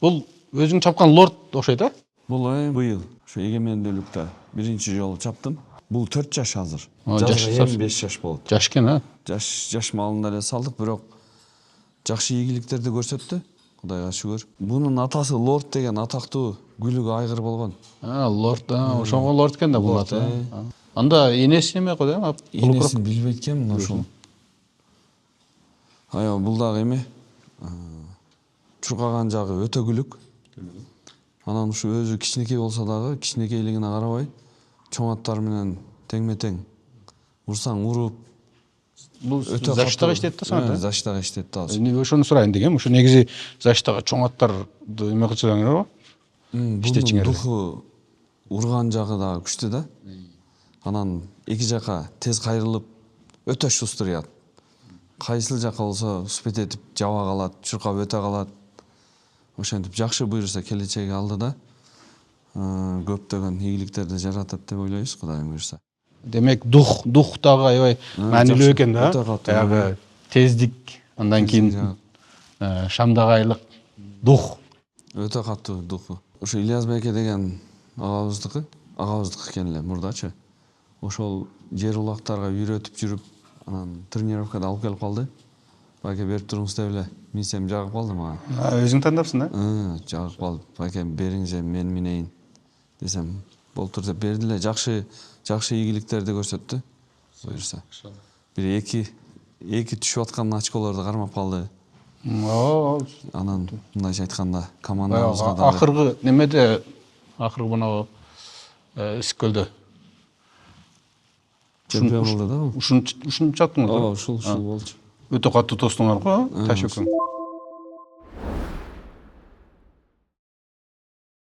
Бул өзүң чапкан лорд окшойт, а? Бул быйыл ошо эгемендүүлүктө биринчи жолу чаптым. Бул 4 жаш азыр. Жаш Жазга эми 5 жаш болот. Жаш экен, а? Жаш малында эле салдык, бирок жакшы ийгиликтерди көрсөттү. Кудайга шүгүр. Бунун атасы Лорд деген атактуу гүлүк айгыр болгон. Лорд, ошого лорд экен да бул аты. Анда энеси неме го да? Энесин билбейт экенмин ошол. Аябы бул дагы эме чуркаган жагы өтө күлүк. Анан ушу өзү кичинекей болсо дагы кичинекейлигине карабай чоң аттар менен теңме-тең урсаң уруп. Бул заштага иштейт да сага. Заштага иштейт да азыр. Ошону сурайын дегем. Ошо негизи заштага чоң аттарды эме кылчылаңар го? Бунун духу урган жагы дагы күчтүү да. Анан эки жака тез кайрылып өтө шустурат. Кайсыл жака болсо успет этип жаба калат, чуркап өтө калат. Ошентип жакшы буйруса келечеги алдыда көптөгөн ийгиликтерди жаратат деп ойлойбуз, Кудайым буйруса. Демек дух дагы аябай маанилүү экен да. Баягы тездик, андан кийин шамдагайлык дух. Өтө катуу духу. Ошо Ильяс байке деген агабыздыкы экен эле мурдачы. Ошол жер улактарга үйрөтүп жүрүп, анан тренировкада алып келип калды. Байке берип туруңуз деп эле минсем жагып калды мага. Өзүң тандапсың да? Жагып калып, байке бериңиз эми мен минейин десем, болтур деп берди эле. Жакшы ийгиликтерди көрсөттү. Буюрса. Бир эки түшүп аткан очколорду кармап калды. Анан мындайча айтканда командабызга да акыркы немеде акыркы мына Искөлдө чемпион болду да. Ушуну чаптыңыз да? Ушул болчу. Өтө катуу тостуңар го, Таш экөөң.